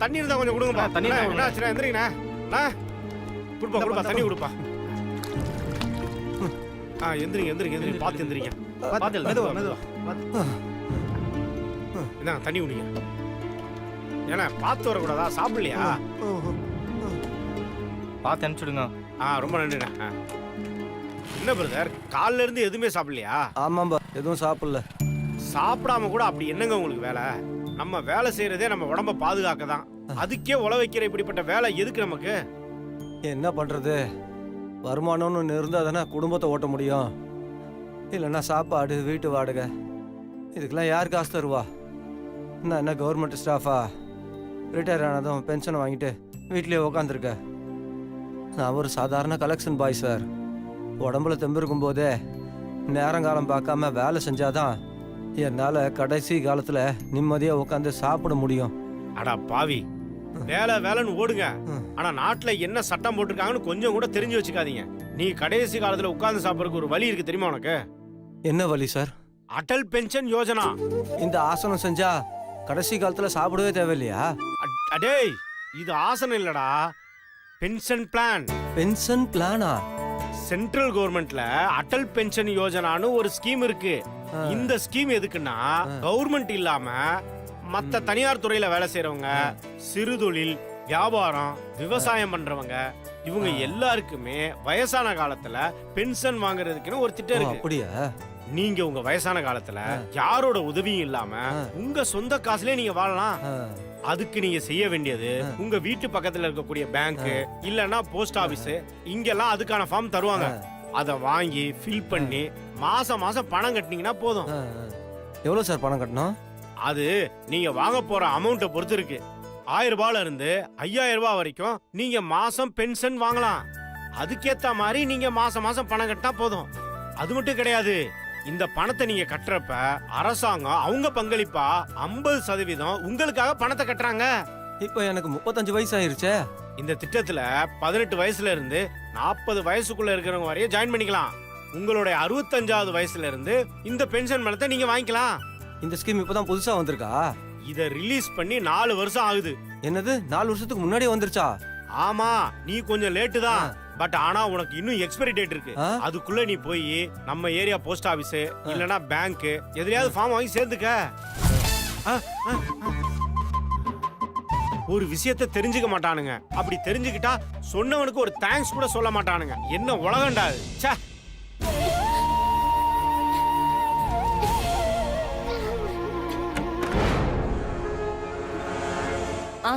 தண்ணி இருந்தா கொஞ்சம் கொடுங்கப்பா. தண்ணி என்ன ஆச்சுன்னா எந்திரிங்கண்ணா. கொடுப்பா தண்ணி கொடுப்பா. எந்திரிங்க பார்த்து எந்திரிங்க. மெதுவா என்ன தண்ணி குடிங்க. ஏன்னா பார்த்து வரக்கூடாதா? சாப்பிடலையா? பார்த்து அனுப்பிச்சுடுங்க. ரொம்ப நன்றிண்ணா. என்ன பிரதர், காலைல இருந்து எதுவுமே சாப்பிடலையா? ஆமாம்பா, எதுவும் சாப்பிடல. சாப்பிடாம கூட அப்படி என்னங்க உங்களுக்கு வேலை? நம்ம வேலை செய்யறதே நம்ம உடம்ப பாதுகாக்க தான். அதுக்கே உழ வைக்கிற இப்படிப்பட்ட வேலை எதுக்கு நமக்கு? என்ன பண்றது, வருமானம்னு ஒன்று இருந்தால் தானே குடும்பத்தை ஓட்ட முடியும். இல்லைன்னா சாப்பாடு, வீட்டு வாடகை, இதுக்கெல்லாம் யார் காசு தருவா? நான் என்ன கவர்மெண்ட் ஸ்டாஃபா? ரிட்டையர் ஆனதும் பென்ஷனை வாங்கிட்டு வீட்லேயே உக்காந்துருக்க. நான் ஒரு சாதாரண கலெக்ஷன் பாய் சார். உடம்புல தெம்பு இருக்கும் போதே நேரங்காலம் பார்க்காம வேலை செஞ்சாதான் என்னால் கடைசி காலத்தில் நிம்மதியாக உட்காந்து சாப்பிட முடியும். அடா பாவி, வேலைன்னு ஓடுங்க. ஆனா நாட்டுல என்ன சட்டம் போட்டிருக்காங்கன்னு கொஞ்சம் கூட தெரிஞ்சு வச்சுக்காதீங்க. நீ கடைசி காலத்துல உட்கார்ந்து சாப்பிடறதுக்கு ஒரு வழி இருக்கு தெரியுமா உனக்கு? என்ன வழி சார்? அடல் பென்ஷன் யோஜனா. இந்த ஆசனம் செஞ்சா கடைசி காலத்துல சாப்பிடவே தேவையில்லையா? அடேய், இது ஆசனம் இல்லடா, பென்ஷன் பிளான். பென்ஷன் பிளானா? சென்ட்ரல் கவர்மெண்ட்ல அடல் பென்ஷன் யோஜனான்னு ஒரு ஸ்கீம் இருக்கு. இந்த ஸ்கீம் எதுக்குன்னா, கவர்மெண்ட் இல்லாம மத்த தனியார் துறையில வேலை செய்யறவங்க, சிறு தொழில், வியாபாரம், விவசாயம் பண்றவங்க, இவங்க எல்லாருக்குமே வயசான காலத்துல பென்ஷன் வாங்குறதுக்குன்னு ஒரு திட்டம் இருக்கு. அப்படியா? நீங்க உங்க வயசான காலத்துல யாரோட உதவியும் இல்லாம உங்க சொந்த காசுலயே நீங்க வாழலாம். அதுக்கு நீங்க செய்ய வேண்டியது, உங்க வீட்டு பக்கத்துல இருக்கக்கூடிய பேங்க் இல்லன்னா போஸ்ட் ஆபீஸ், இங்கெல்லாம் அதுக்கான ஃபார்ம் தருவாங்க. அத வாங்கி ஃபில் பண்ணி மாசம் பணம் கட்டினீங்கன்னா போதும். எவ்வளவு சார் பணம் கட்டணும்? அது நீங்க வாங்க போற அமௌண்ட்டை பொறுத்து இருக்கு. 1000 ரூபாயில இருந்து 5000 ரூபாய் வரைக்கும் நீங்க மாசம் பென்ஷன் வாங்கலாம். அதுக்கேத்த மாதிரி நீங்க மாசம் பணம் கட்டினா போதும். அது மட்டும் கிடையாது, இந்த பணத்தை நீங்க கட்டுறப்ப அரசாங்கம் அவங்க பங்களிப்பா 50% உங்களுக்காக பணத்தை கட்டுறாங்க. இப்ப எனக்கு 35 வயசு ஆயிருச்சே. இந்த திட்டத்துல 18 வயசுல இருந்து 40 வயசுக்குள்ள இருக்கிறவங்க வரையும் ஜாயின் பண்ணிக்கலாம். உங்களுடைய 65வது வயசுல இருந்து இந்த பென்ஷன் பணத்தை நீங்க வாங்கிக்கலாம். இந்த ஸ்கீம் இப்பதான் புதுசா வந்திருக்கா? இத ரிலீஸ் பண்ணி 4 வருஷம் ஆகுது. என்னது, 4 வருஷத்துக்கு முன்னாடியே வந்துருச்சா? ஆமா, நீ கொஞ்சம் லேட்டு தான். பட் ஆனா உனக்கு இன்னும் எக்ஸ்பைரி டேட் இருக்கு. அதுக்குள்ள நீ போய் நம்ம ஏரியா போஸ்ட் ஆபீஸ் இல்லனா பேங்க் எதுலயாவது ஃபார்ம் வாங்கி சேர்ந்துக்க. ஒரு விஷயத்தை தெரிஞ்சுக்க மாட்டானுங்க. அப்படி தெரிஞ்சுக்கிட்டா சொன்னவனுக்கு ஒரு தேங்க்ஸ் கூட சொல்ல மாட்டானுங்க. என்ன உலகண்டா அது? ச்சே.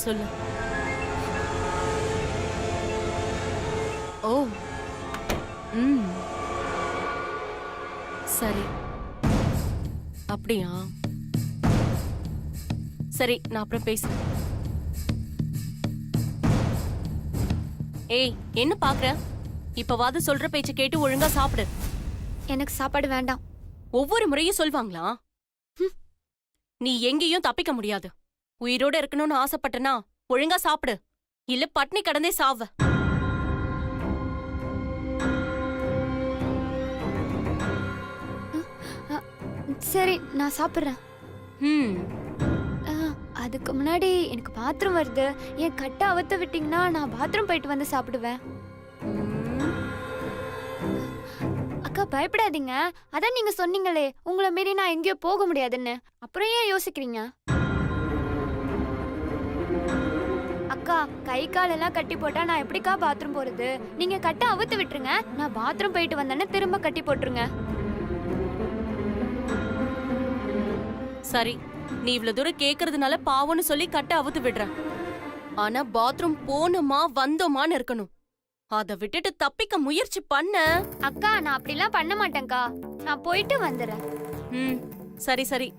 சொல்லு. ஓ, சரி, அப்படியா? சரி, நான் அப்புறம் பேசுறேன். ஏய், என்ன பாக்குற? இப்பவாது சொல்ற பேச்ச கேட்டு ஒழுங்கா சாப்பிடு. எனக்கு சாப்பாடு வேண்டாம். ஒவ்வொரு முறையும் சொல்வாங்களா? நீ எங்கேயும் தப்பிக்க முடியாது. உயிரோட இருக்கணும்னு ஆசைப்பட்டனா ஒழுங்கா சாப்பிடு, இல்ல பட்னி கடந்தே சாவ. சரி, நான் சாப்பிடுறேன். அதுக்கு முன்னாடி எனக்கு பாத்ரூம் வருது. என் கட்டை அவுத்த விட்டீங்கன்னா நான் பாத்ரூம் போயிட்டு வந்து சாப்பிடுவேன். அக்கா பயப்படாதீங்க. அதான் நீங்க சொன்னீங்களே உங்களை மீறி நான் எங்கேயோ போக முடியாதுன்னு. அப்புறம் ஏன் யோசிக்கிறீங்க? அக்கா, கை கால் எல்லாம் கட்டி போட்டா நான் எப்படிக்கா பாத்ரூம் போறது? நீங்க கட்டை அவுத்து விட்டுருங்க, நான் பாத்ரூம் போயிட்டு வந்தேன்னு திரும்ப கட்டி போட்டுருங்க. சரி, நீ இவ்வளவு தூரம் கேக்குறதுனால பாவம்னு சொல்லி கட்டை அவுத்து விடுறேன். ஆனா பாத்ரூம் போனோமா வந்தோமான்னு இருக்கணும். அத விட்டுட்டு தப்பிக்க முயற்சி பண்ண. அக்கா, நான் அப்படிலாம் பண்ண மாட்டேன்க்கா. நான் போயிட்டு வந்துடுறேன். சரி சரி.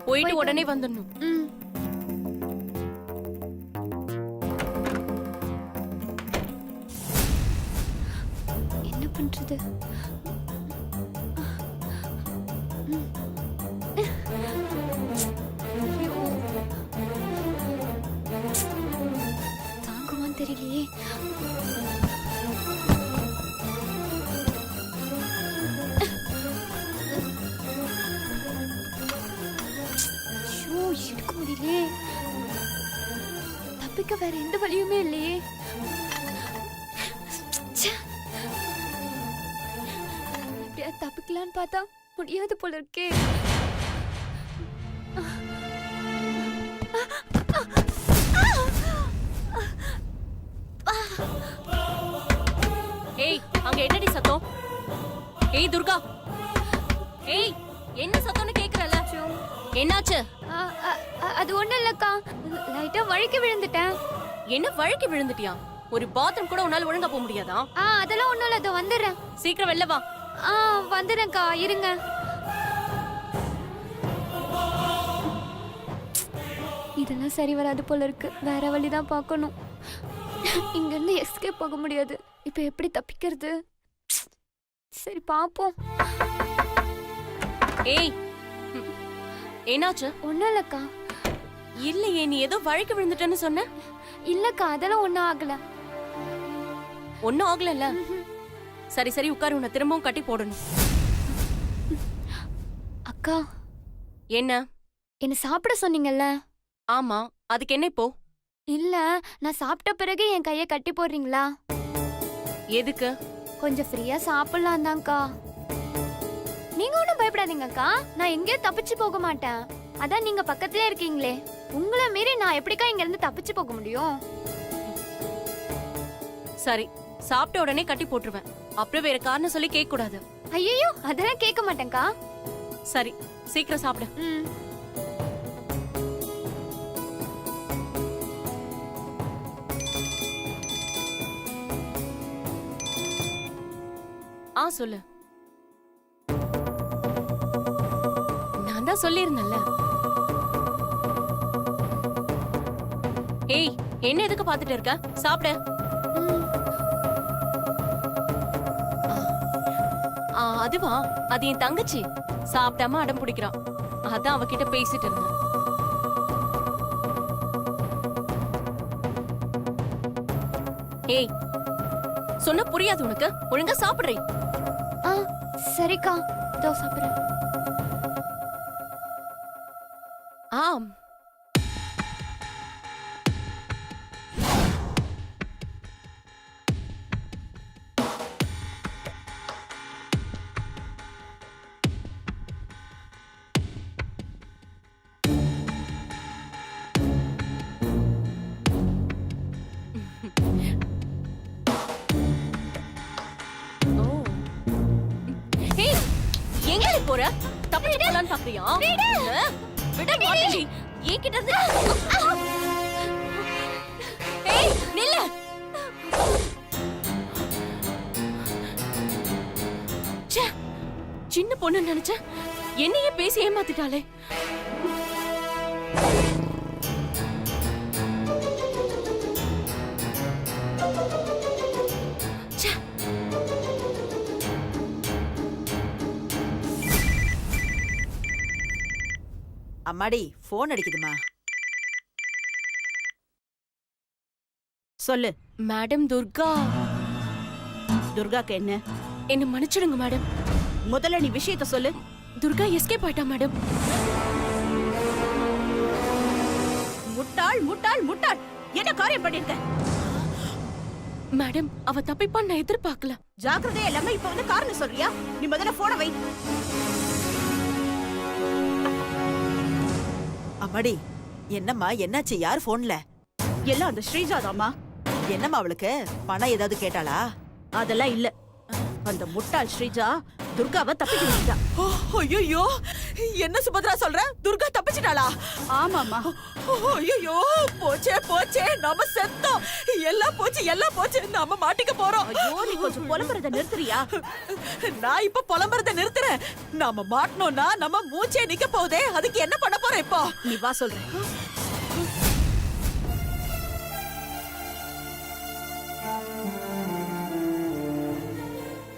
போயிட்டு உடனே வந்துடணும். என்ன பண்றது? தப்பிக்க வேற எந்த வழியுமே இல்லையே. ச்சே. எப்படியா தப்பிக்கலான்னு பார்த்தா முடியாது போல இருக்கே. ஏய், அங்க என்னடி சத்தம்? ஏய் துர்கா, ஏய் என்ன சத்தம்னு கேக்குறல? என்னாச்சு? அது ஒண்ணும் இல்லக்கா, லைட்டா வழுக்கி விழுந்துட்டேன். என்ன வழுக்கி விழுந்துட்டியா? ஒரு பாத்ரூம் கூட உன்னால ஒழுங்கா போக முடியாதா? அதெல்லாம் ஒண்ணும் இல்ல, அதோ வந்துடுறேன். சீக்கிரம் வெளில வா. வந்துடுறேன்க்கா, இருங்க. இதெல்லாம் சரி வராது போல இருக்கு, வேற வழிதான் பார்க்கணும். இங்க இருந்து எஸ்கேப் போக முடியாது. இப்ப எப்படி தப்பிக்கிறது? சரி பாப்போம். ஏய், என்னாச்சு? ஒண்ணும் இல்லக்கா. இல்லையே, நீ ஏதோ வழுக்கி விழுந்துட்டேன்னு சொன்ன. இல்லக்கா, அதெல்லாம் ஒண்ணும் ஆகல. ஒன்னும் ஆகலல்ல? சரி சரி உட்காரு, உன்னை திரும்பவும் கட்டி போடணும். அக்கா, என்ன? என்ன சாப்பிட சொன்னீங்கல்ல? ஆமா, அதுக்கு என்ன இப்போ? இல்ல, நான் சாப்பிட்ட பிறகு என் கையை கட்டி போடுறீங்களா? எதுக்கு? கொஞ்சம் ஃப்ரீயா சாப்பிடலாம் தான்க்கா. நீங்க ஒன்றும் பயப்படாதீங்கக்கா, நான் எங்கேயும் தப்பிச்சு போக மாட்டேன். அதான் நீங்க பக்கத்திலே இருக்கீங்களே, உங்களை மீறி நான் எப்படிக்கா இங்க இருந்து தப்பிச்சு போக முடியும்? சரி, சாப்பிட்ட உடனே கட்டி போட்டுருவேன். அப்புறம் வேற காரணம் சொல்லி கேட்க கூடாது. ஐயோ, அதெல்லாம் கேட்க மாட்டேன்க்கா. சரி, சீக்கிரம் சாப்பிடு. சொல்லு. நான் தான் சொல்லியிருந்தேன்ல. ஏய், என்ன எதுக்கு பாத்துட்டு இருக்க? சாப்பிடு. அதுவா, அது என் தங்கச்சி சாப்பிடாம அடம் பிடிக்கிறான். அதான் அவகிட்ட பேசிட்டு இருந்தேன். ஏய், சொன்ன புரியாது உனக்கு? ஒழுங்கா சாப்பிடுறே. சரிக்கா, இதோ சாப்பிடுறேன். ஆம். எங்க போற? தப்பிச்சு போலான்னு பாக்குறியா? விட மாட்டேன். என்கிட்ட இருந்து. ஏய், நில்லு. ச்சே, சின்ன பொண்ணு நினைச்ச, என்னையே பேசி ஏமாத்திட்டாளே. அம்மாடி, போன் அடிக்குதுமா. சொல்லு. மேடம் துர்கா. துர்காக்கு என்ன? என்ன மன்னிச்சிடுங்க மேடம். முதல்ல நீ விஷயத்த சொல்லு. துர்கா எஸ்கேப் ஆயிட்டா மேடம். முட்டாள் முட்டாள் முட்டாள், என்ன காரியம் பண்ணிருக்க? மேடம், அவ தப்பிப்பான்னு நான் எதிர்பார்க்கல. ஜாக்கிரதையா இல்லாம இப்ப வந்து காரணம் சொல்றியா? நீ முதல்ல போன வை. அம்மாடி, என்னம்மா, என்னாச்சு? யார் போன்ல? எல்லாம் அந்த ஸ்ரீஜாதாம்மா. என்னம்மா அவளுக்கு பணம் ஏதாவது கேட்டாளா? அதெல்லாம் இல்ல. அந்த முட்டாள் ஸ்ரீஜா துர்காவை தப்பிச்சிட்டா. ஐயோ, என்ன சுபத்ரா சொல்ற? துர்கா தப்பிச்சிட்டாளா? ஆமாமா. ஐயோ, போச்சே போச்சே, நாம செத்தோம். எல்லாம் போச்சு, எல்லாம் போச்சு, நாம மாட்டிக்க போறோம். ஐயோ, நீ கொஞ்சம் புலம்பறத நிறுத்துறியா? நான் இப்ப புலம்பறத நிறுத்துறேன். நாம மாட்டணும்னா நம்ம மூச்சே நிக்க போகுதே, அதுக்கு என்ன பண்ண போற இப்போ? நீ வா சொல்றேன்.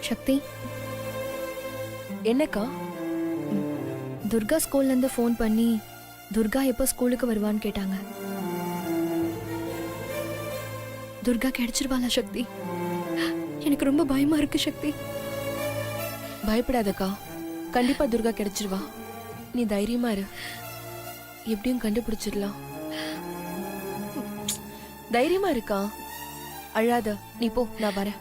சக்தி, என்னக்கா? துர்கா ஸ்கூல்ல இருந்து ஃபோன் பண்ணி துர்கா எப்போ ஸ்கூலுக்கு வருவான்னு கேட்டாங்க. துர்கா கிடைச்சிருவாளா சக்தி? எனக்கு ரொம்ப பயமா இருக்கு சக்தி. பயப்படாதக்கா, கண்டிப்பா துர்கா கிடைச்சிருவா. நீ தைரியமா இரு, எப்படியும் கண்டுபிடிச்சிடலாம். தைரியமா இருக்கா. அழாத, நீ போ, நான் வரேன்.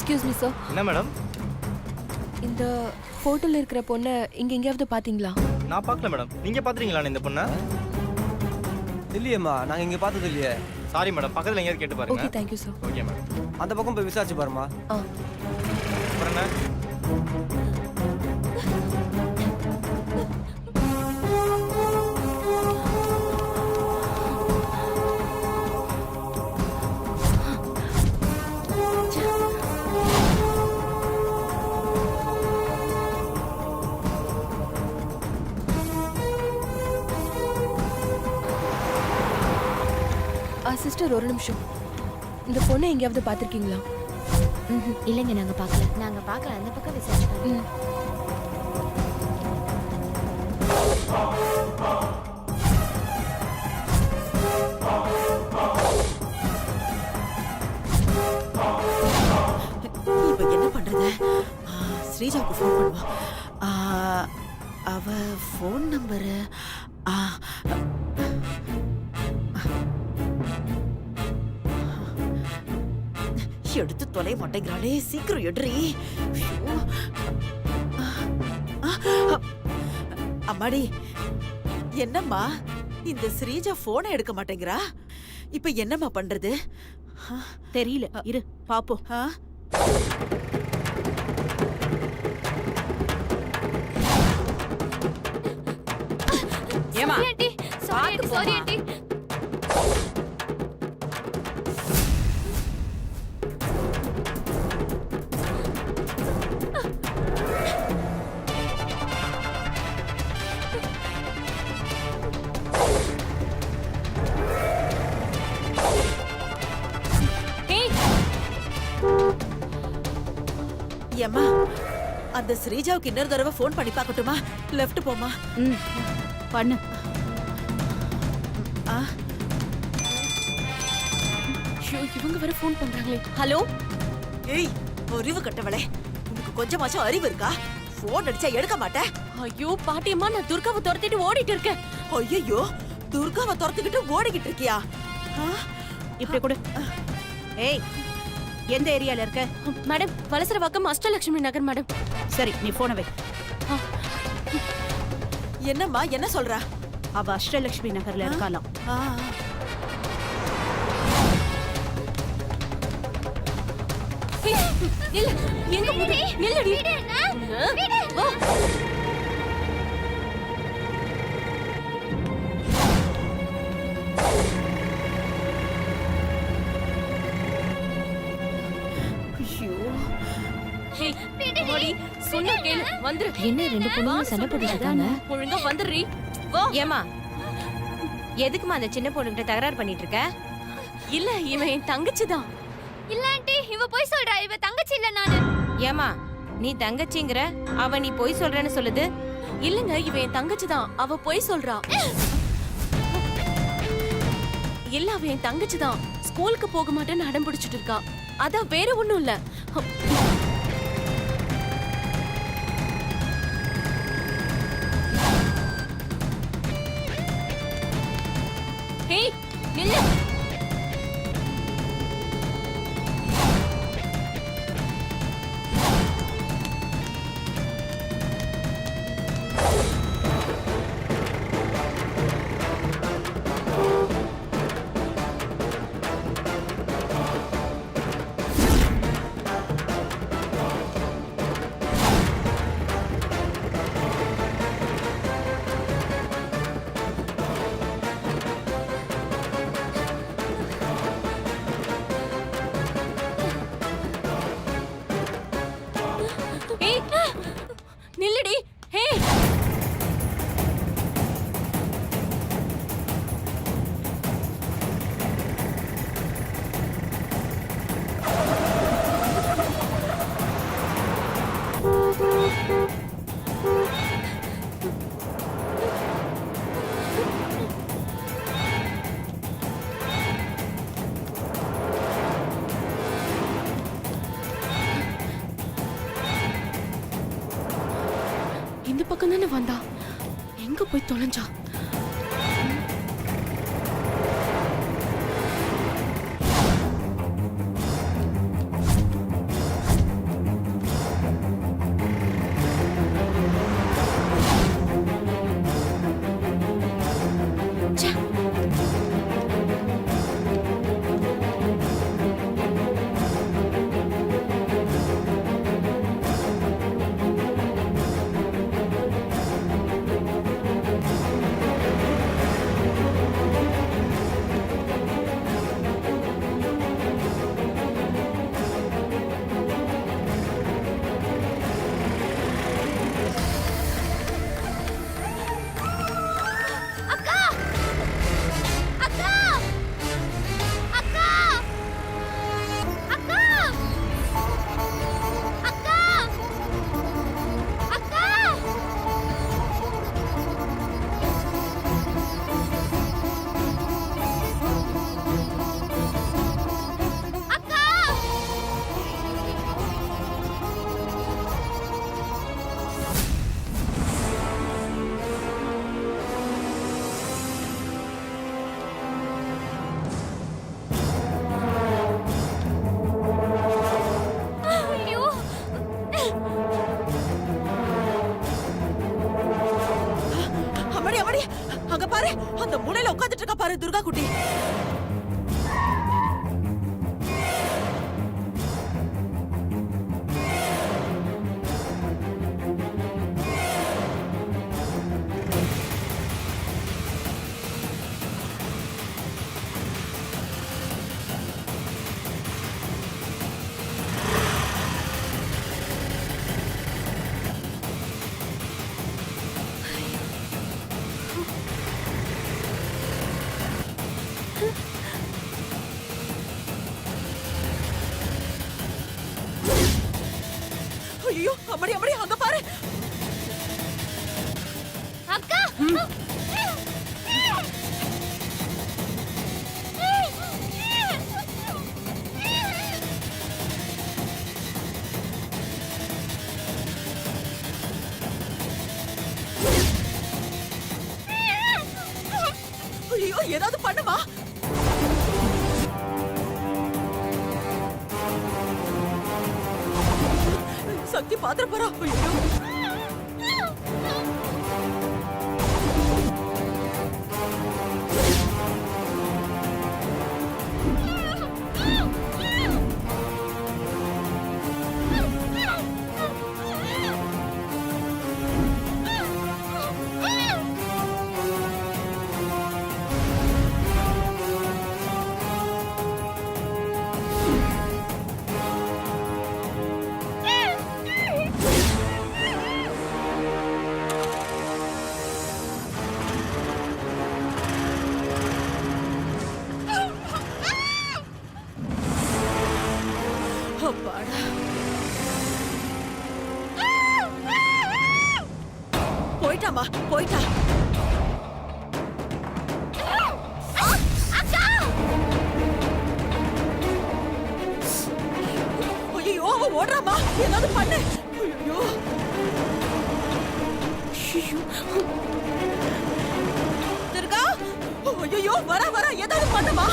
எக்ஸ்கியூஸ் மீ சார், என்ன மேடம்? இந்த போட்டோல இருக்கிற பொண்ணை இங்க எங்கேயாவது பாத்தீங்களா? நான் பார்க்கல மேடம். நீங்க பாத்துறீங்களா இந்த பொண்ணை? இல்லையேம்மா, நாங்கள் இங்கே பார்த்தது இல்லையே. சாரி மேடம், பக்கத்துல எங்கேயாவது கேட்டு பாருங்க. Okay, thank you sir. Okay madam. அந்த பக்கம் போய் விசாரிச்சு பாருமா. ஆ, அப்புறம் என்ன? சிஸ்டர் ஒரு நிமிஷம். இந்த பொண்ணை எங்கேயாவது பாத்திருக்கீங்களா? இல்லைங்க, நாங்க பார்க்கல. அந்த பக்கம் விசாரிச்சு. ம். இப்ப என்ன பண்றது? ஸ்ரீஜாவுக்கு ஃபோன் பண்ணுவா. அவ ஃபோன் நம்பரு எடுத்து தொலைய மாட்டேங்கிறாளே. சீக்கிரம் எடுறி. ஐயோ. அம்மாடி, என்னம்மா இந்த ஸ்ரீஜா போனை எடுக்க மாட்டேங்கிறா? இப்ப என்னம்மா பண்றது? தெரியல, இரு பாப்போம். ஏமா ஆண்டி, சாரி ஆண்டி. ஏம்மா, அந்த ஸ்ரீஜாவுக்கு இன்னொரு தடவை ஃபோன் பண்ணி பார்க்கட்டுமா? லெஃப்ட் போமா. ம், பண்ணு. ஐயோ, இவங்க வேற ஃபோன் பண்றாங்களே. ஹலோ. ஏய், அறிவு கட்டவளே, உனக்கு கொஞ்சமாச்சும் அறிவு இருக்கா? ஃபோன் அடிச்சா எடுக்க மாட்டேன். ஐயோ பாட்டியம்மா, நான் துர்காவை துரத்திட்டு ஓடிட்டு இருக்கேன். ஐயோ, துர்காவை துரத்துக்கிட்டு ஓடிக்கிட்டு இருக்கியா? இப்படி கொடு. ஏய், எந்த ஏரியால இருக்க? மேடம், வலசரவாக்கம் அஷ்டலட்சுமி நகர் மேடம். சரி, நீ போன வை. என்னம்மா, என்ன சொல்றா? அவ அஷ்டலட்சுமி நகர்ல இருக்காளாம். இல்ல, எங்க நில்லடி. ஓ. சொன்னா கேளு, வந்துரு. என்ன ரெண்டு பொண்ணுங்க சண்டை போட்டுட்டு இருக்காங்க? ஒழுங்கா வந்துடுறீ. வா. ஏமா, எதுக்குமா அந்த சின்ன பொண்ணுகிட்ட தகராறு பண்ணிட்டு இருக்க? இல்ல, இவன் என் தங்கச்சிதான். இல்ல ஆண்டி, இவ போய் சொல்றா. இவ தங்கச்சி இல்ல நானு. ஏமா, நீ தங்கச்சிங்கிற, அவ நீ பொய் சொல்றேன்னு சொல்லுது. இல்லங்க, இவன் என் தங்கச்சிதான். அவ பொய் சொல்றா. இல்ல, அவ என் தங்கச்சிதான். ஸ்கூலுக்கு போக மாட்டேன்னு அடம் பிடிச்சிட்டு இருக்கா. அதான், வேற ஒண்ணும் இல்ல. ஹேய், நில்லு. பக்கம் தானே வந்தா, எங்க போய் தொலைஞ்சா? அம்மாடி அம்மாடி, அங்க பாரு, அந்த மூலையில உட்கார்ந்துட்டு இருக்கா பாரு துர்கா குட்டி. ஐயோ அம்மாடி அம்மாடி, அங்க பாரு. அக்கா ஐயோ ஏதாவது பண்ணுமா? சக்தி பாத்திர போறா. ஐயோ அப்பாடா. போயிட்டாமா, போயிட்டா. ஐயோ அவ ஓடுறாமா, ஏதாவது பண்ணு. ஐயோ துர்கா, ஐயோ வரா வரா, ஏதாவது பண்ணுமா.